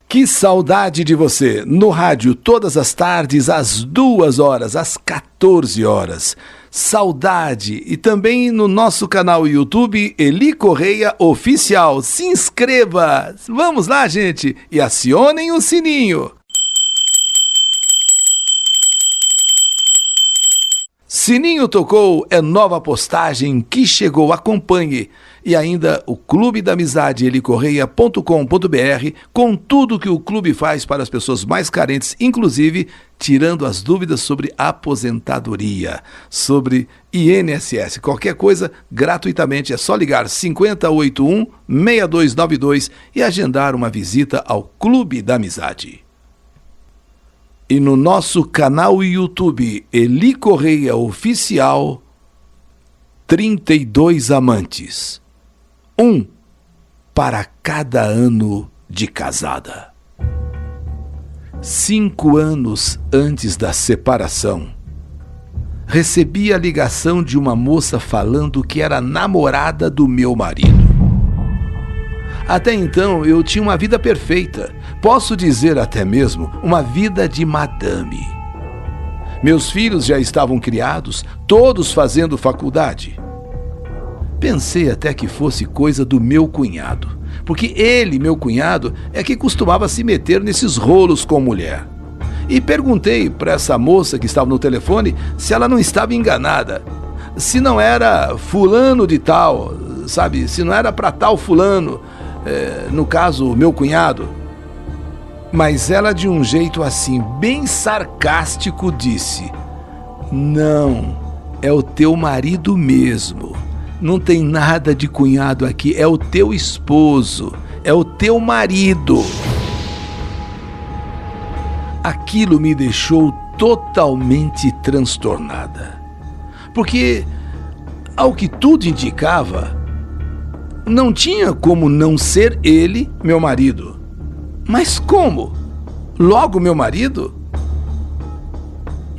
Que saudade de você! No rádio, todas as tardes, às 2h, às 14h. Saudade! E também no nosso canal YouTube, Eli Correia Oficial. Se inscreva! Vamos lá, gente! E acionem o sininho! Sininho tocou, é nova postagem que chegou, acompanhe. E ainda o Clube da Amizade, elicorreia.com.br, com tudo que o clube faz para as pessoas mais carentes, inclusive tirando as dúvidas sobre aposentadoria, sobre INSS. Qualquer coisa, gratuitamente, é só ligar 5081-6292 e agendar uma visita ao Clube da Amizade. E no nosso canal YouTube, Eli Correia Oficial, 32 amantes. Um para cada ano de casada. 5 anos antes da separação, recebi a ligação de uma moça falando que era namorada do meu marido. Até então eu tinha uma vida perfeita, posso dizer até mesmo uma vida de madame. Meus filhos já estavam criados, todos fazendo faculdade. Pensei até que fosse coisa do meu cunhado, porque ele, meu cunhado, é que costumava se meter nesses rolos com mulher. E perguntei para essa moça que estava no telefone se ela não estava enganada, se não era fulano de tal, sabe, se não era para tal fulano, no caso, meu cunhado. Mas ela, de um jeito assim, bem sarcástico, disse: "Não, é o teu marido mesmo. Não tem nada de cunhado aqui, é o teu esposo, é o teu marido." Aquilo me deixou totalmente transtornada, porque, ao que tudo indicava, não tinha como não ser ele, meu marido. Mas como? Logo meu marido?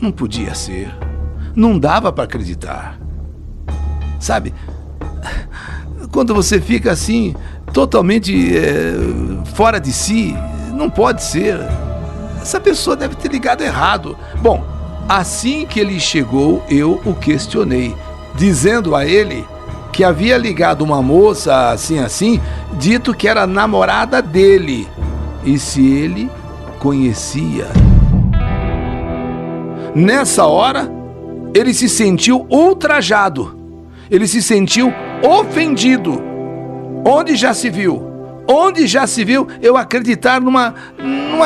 Não podia ser. Não dava para acreditar. Sabe, quando você fica assim, totalmente fora de si, não pode ser. Essa pessoa deve ter ligado errado. Bom, assim que ele chegou, eu o questionei, dizendo a ele que havia ligado uma moça assim, dito que era namorada dele, e se ele conhecia. Nessa hora, ele se sentiu ultrajado. Ele se sentiu ofendido. Onde já se viu? Onde já se viu eu acreditar numa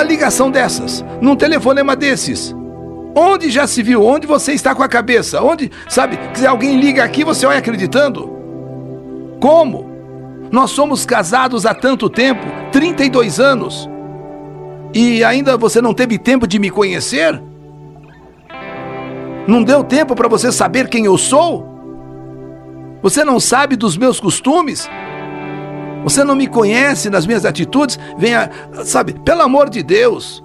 ligação dessas? Num telefonema desses? Onde já se viu? Onde você está com a cabeça? Onde, sabe, se alguém liga aqui, você vai acreditando? Como? Nós somos casados há tanto tempo, 32 anos. E ainda você não teve tempo de me conhecer? Não deu tempo para você saber quem eu sou? Você não sabe dos meus costumes? Você não me conhece nas minhas atitudes? Venha, sabe, pelo amor de Deus.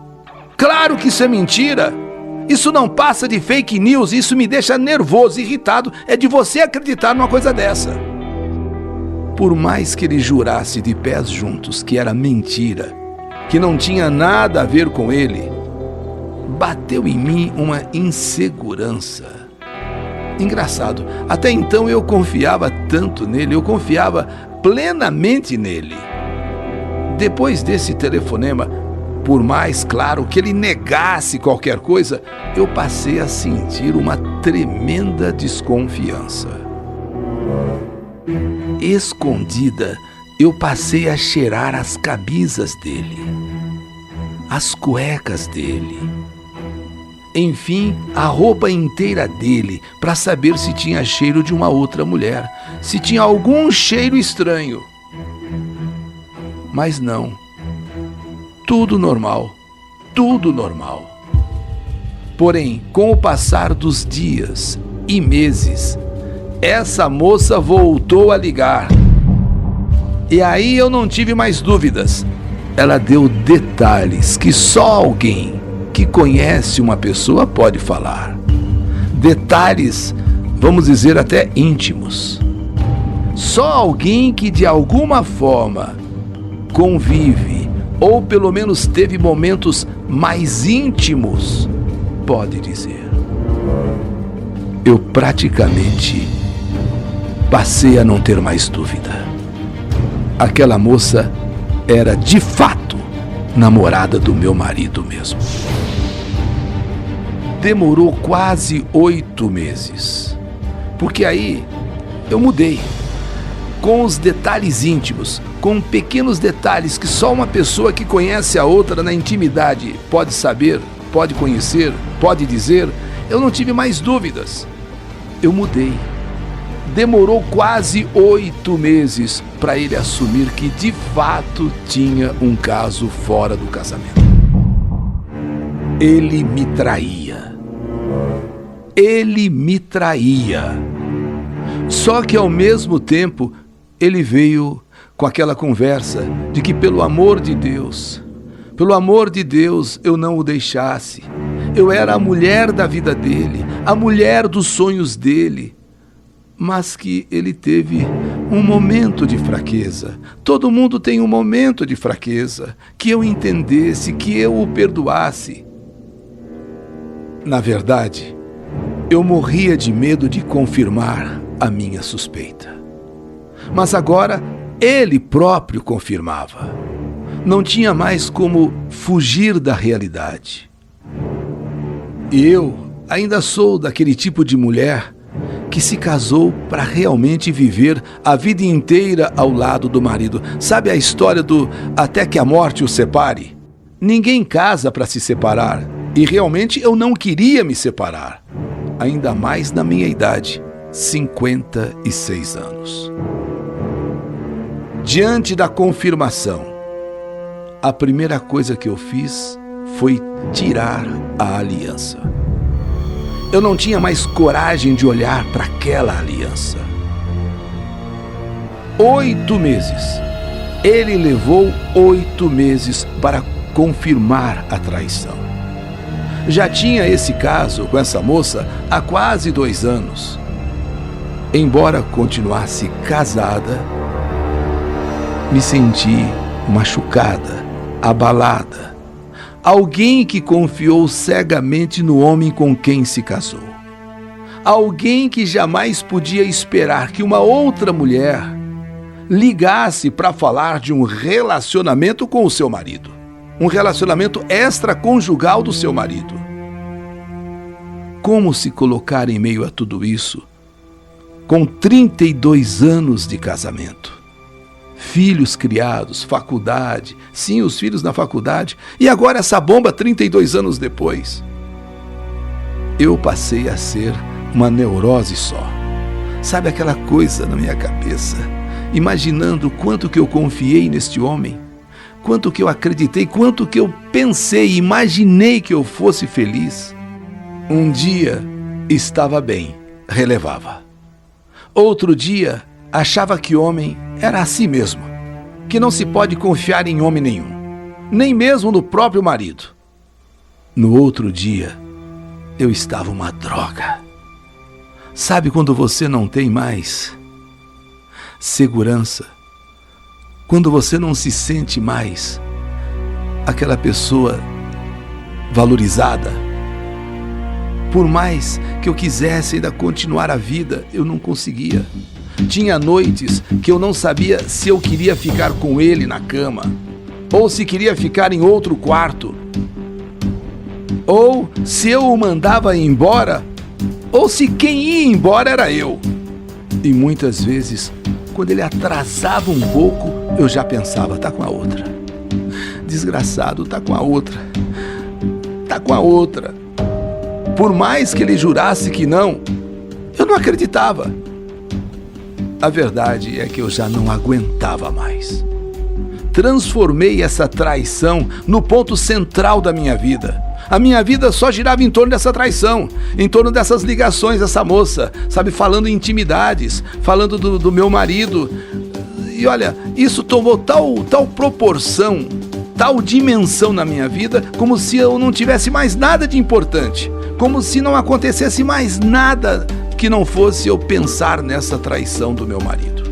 Claro que isso é mentira. Isso não passa de fake news. Isso me deixa nervoso, irritado. É de você acreditar numa coisa dessa. Por mais que ele jurasse de pés juntos que era mentira, que não tinha nada a ver com ele, bateu em mim uma insegurança. Engraçado, até então eu confiava tanto nele, eu confiava plenamente nele. Depois desse telefonema, por mais claro que ele negasse qualquer coisa, eu passei a sentir uma tremenda desconfiança. Escondida, eu passei a cheirar as camisas dele, as cuecas dele, enfim, a roupa inteira dele, para saber se tinha cheiro de uma outra mulher, se tinha algum cheiro estranho. Mas não. Tudo normal. Tudo normal. Porém, com o passar dos dias e meses, essa moça voltou a ligar. E aí eu não tive mais dúvidas. Ela deu detalhes que só alguém que conhece uma pessoa pode falar. Detalhes, vamos dizer, até íntimos. Só alguém que de alguma forma convive, ou pelo menos teve momentos mais íntimos, pode dizer. Eu praticamente passei a não ter mais dúvida. Aquela moça era de fato namorada do meu marido mesmo. Demorou quase 8 meses, porque aí eu mudei, com os detalhes íntimos, com pequenos detalhes que só uma pessoa que conhece a outra na intimidade pode saber, pode conhecer, pode dizer. Eu não tive mais dúvidas. Eu mudei. Demorou quase 8 meses para ele assumir que de fato tinha um caso fora do casamento. Ele me traía. Ele me traía. Só que ao mesmo tempo, ele veio com aquela conversa de que pelo amor de Deus, eu não o deixasse. Eu era a mulher da vida dele, a mulher dos sonhos dele. Mas que ele teve um momento de fraqueza. Todo mundo tem um momento de fraqueza. Que eu entendesse, que eu o perdoasse. Na verdade, eu morria de medo de confirmar a minha suspeita. Mas agora ele próprio confirmava. Não tinha mais como fugir da realidade. E eu ainda sou daquele tipo de mulher que se casou para realmente viver a vida inteira ao lado do marido. Sabe a história do até que a morte o separe? Ninguém casa para se separar. E realmente eu não queria me separar. Ainda mais na minha idade, 56 anos. Diante da confirmação, a primeira coisa que eu fiz foi tirar a aliança. Eu não tinha mais coragem de olhar para aquela aliança. 8 meses. Ele levou 8 meses para confirmar a traição. Já tinha esse caso com essa moça há quase 2 anos. Embora continuasse casada, me senti machucada, abalada. Alguém que confiou cegamente no homem com quem se casou. Alguém que jamais podia esperar que uma outra mulher ligasse para falar de um relacionamento com o seu marido. Um relacionamento extraconjugal do seu marido. Como se colocar em meio a tudo isso, com 32 anos de casamento? Filhos criados, faculdade, sim, os filhos na faculdade, e agora essa bomba 32 anos depois. Eu passei a ser uma neurose só. Sabe aquela coisa na minha cabeça, imaginando quanto que eu confiei neste homem, quanto que eu acreditei, quanto que eu pensei, imaginei que eu fosse feliz. Um dia estava bem, relevava. Outro dia achava que homem era assim mesmo, que não se pode confiar em homem nenhum, nem mesmo no próprio marido. No outro dia, eu estava uma droga. Sabe quando você não tem mais segurança? Quando você não se sente mais aquela pessoa valorizada? Por mais que eu quisesse ainda continuar a vida, eu não conseguia. Tinha noites que eu não sabia se eu queria ficar com ele na cama, ou se queria ficar em outro quarto, ou se eu o mandava embora, ou se quem ia embora era eu. E muitas vezes, quando ele atrasava um pouco, eu já pensava, tá com a outra. Desgraçado, tá com a outra. Tá com a outra. Por mais que ele jurasse que não, eu não acreditava. A verdade é que eu já não aguentava mais. Transformei essa traição no ponto central da minha vida. A minha vida só girava em torno dessa traição, em torno dessas ligações dessa moça, sabe, falando em intimidades, falando do meu marido. E olha, isso tomou tal proporção, tal dimensão na minha vida, como se eu não tivesse mais nada de importante, como se não acontecesse mais nada que não fosse eu pensar nessa traição do meu marido.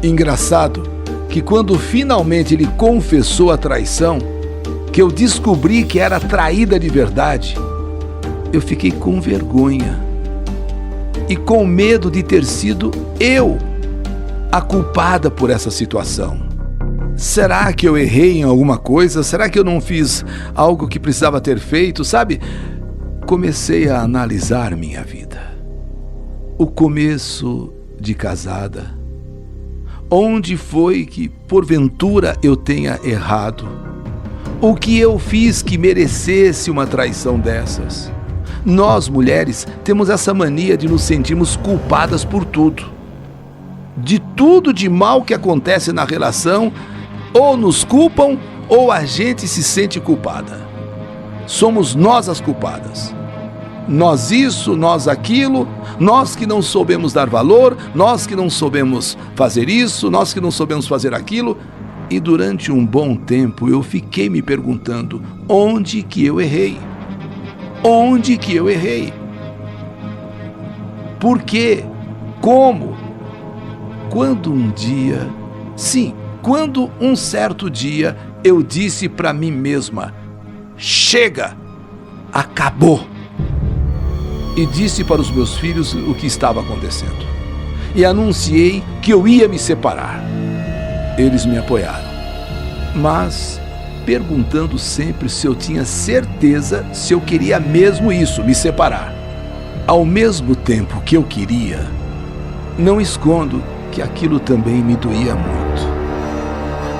Engraçado que quando finalmente ele confessou a traição, que eu descobri que era traída de verdade, eu fiquei com vergonha e com medo de ter sido eu a culpada por essa situação. Será que eu errei em alguma coisa? Será que eu não fiz algo que precisava ter feito? Sabe? Comecei a analisar minha vida. O começo de casada. Onde foi que, porventura, eu tenha errado? O que eu fiz que merecesse uma traição dessas? Nós, mulheres, temos essa mania de nos sentirmos culpadas por tudo. De tudo de mal que acontece na relação, ou nos culpam, ou a gente se sente culpada. Somos nós as culpadas. Nós isso, nós aquilo, nós que não soubemos dar valor, nós que não soubemos fazer isso, nós que não soubemos fazer aquilo. E durante um bom tempo eu fiquei me perguntando, onde que eu errei? Onde que eu errei? Por quê? Como? Quando um certo dia eu disse para mim mesma, chega, acabou. E disse para os meus filhos o que estava acontecendo. E anunciei que eu ia me separar. Eles me apoiaram, mas perguntando sempre se eu tinha certeza se eu queria mesmo isso, me separar. Ao mesmo tempo que eu queria, não escondo que aquilo também me doía muito.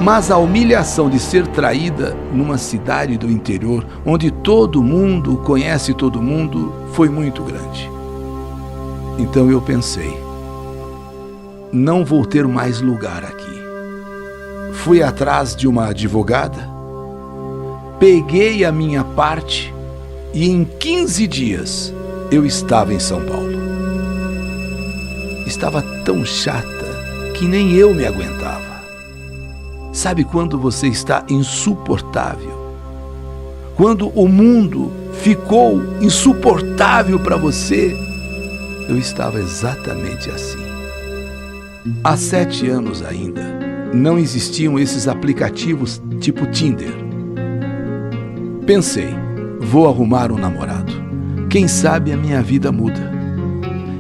Mas a humilhação de ser traída numa cidade do interior, onde todo mundo conhece todo mundo, foi muito grande. Então eu pensei, não vou ter mais lugar aqui. Fui atrás de uma advogada, peguei a minha parte e em 15 dias eu estava em São Paulo. Estava tão chata que nem eu me aguentava. Sabe quando você está insuportável? Quando o mundo ficou insuportável para você? Eu estava exatamente assim. Há 7 anos ainda, não existiam esses aplicativos tipo Tinder. Pensei, vou arrumar um namorado. Quem sabe a minha vida muda.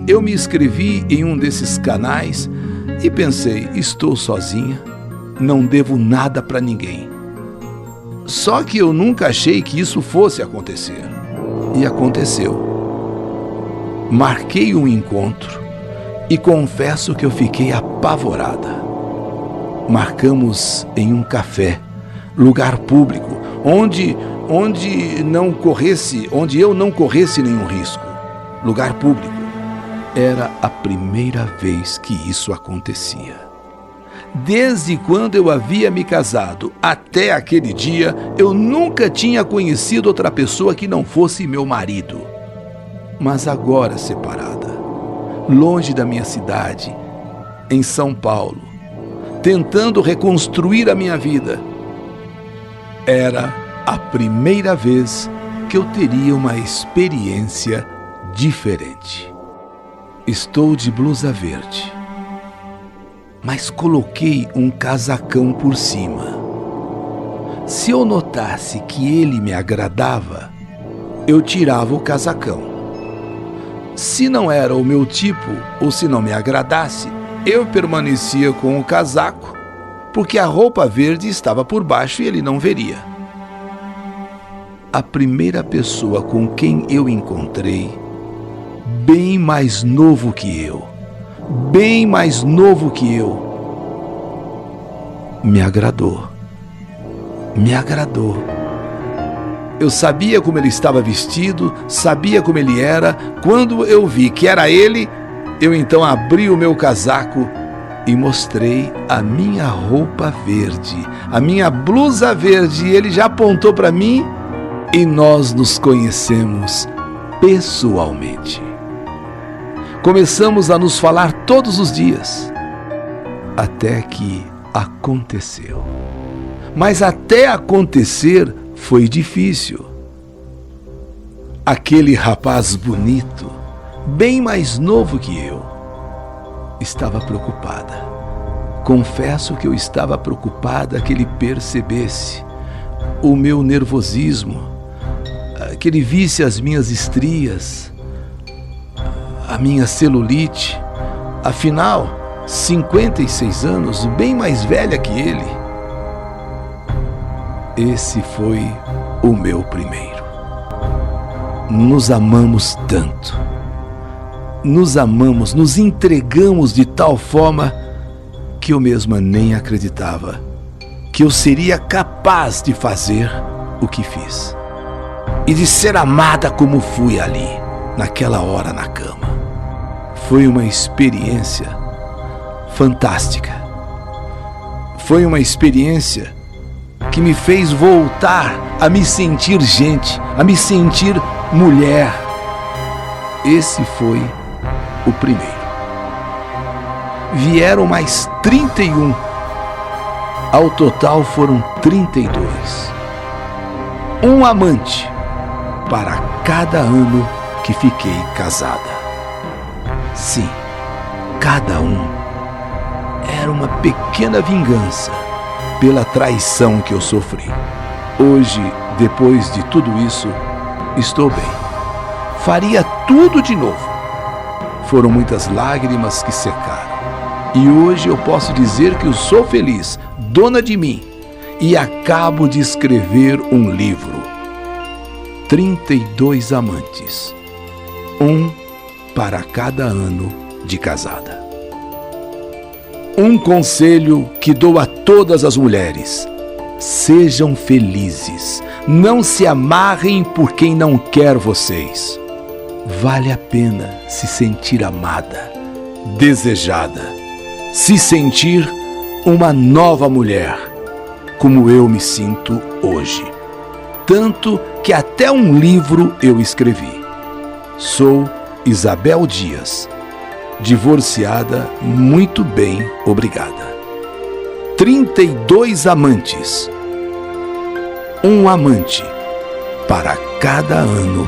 Eu me inscrevi em um desses canais e pensei, estou sozinha, não devo nada para ninguém. Só que eu nunca achei que isso fosse acontecer. E aconteceu. Marquei um encontro e confesso que eu fiquei apavorada. Marcamos em um café, lugar público, onde eu não corresse nenhum risco. Lugar público. Era a primeira vez que isso acontecia. Desde quando eu havia me casado até aquele dia, eu nunca tinha conhecido outra pessoa que não fosse meu marido. Mas agora separada, longe da minha cidade, em São Paulo, tentando reconstruir a minha vida, era a primeira vez que eu teria uma experiência diferente. Estou de blusa verde, mas coloquei um casacão por cima. Se eu notasse que ele me agradava, eu tirava o casacão. Se não era o meu tipo, ou se não me agradasse, eu permanecia com o casaco, porque a roupa verde estava por baixo e ele não veria. A primeira pessoa com quem eu encontrei, bem mais novo que eu, me agradou. Eu sabia como ele estava vestido, sabia como ele era. Quando eu vi que era ele, eu então abri o meu casaco e mostrei a minha roupa verde, a minha blusa verde. E ele já apontou para mim e nós nos conhecemos pessoalmente. Começamos a nos falar todos os dias, até que aconteceu. Mas até acontecer foi difícil. Aquele rapaz bonito, bem mais novo que eu, estava preocupada. Confesso que eu estava preocupada que ele percebesse o meu nervosismo, que ele visse as minhas estrias, a minha celulite. Afinal, 56 anos, bem mais velha que ele. Esse foi o meu primeiro. Nos amamos tanto. Nos amamos, nos entregamos de tal forma que eu mesma nem acreditava que eu seria capaz de fazer o que fiz e de ser amada como fui ali, naquela hora na cama. Foi uma experiência fantástica. Foi uma experiência que me fez voltar a me sentir gente, a me sentir mulher. Esse foi o primeiro. Vieram mais 31. Ao total foram 32. Um amante para cada ano que fiquei casada. Sim, cada um era uma pequena vingança pela traição que eu sofri. Hoje, depois de tudo isso, estou bem. Faria tudo de novo. Foram muitas lágrimas que secaram. E hoje eu posso dizer que eu sou feliz, dona de mim, e acabo de escrever um livro. 32 amantes. Um para cada ano de casada. Um conselho que dou a todas as mulheres: sejam felizes. Não se amarrem por quem não quer vocês. Vale a pena se sentir amada, desejada, se sentir uma nova mulher, como eu me sinto hoje. Tanto que até um livro eu escrevi. Sou Isabel Dias, divorciada, muito bem, obrigada. 32 amantes. Um amante para cada ano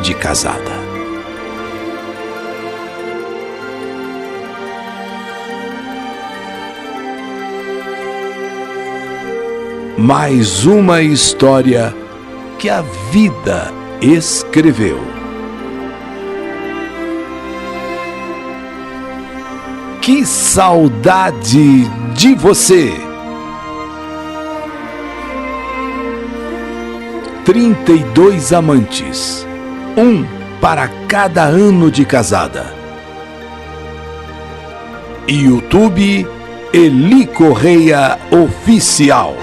de casada. Mais uma história que a vida escreveu. Que saudade de você! 32 amantes, um para cada ano de casada. YouTube Eli Correia Oficial.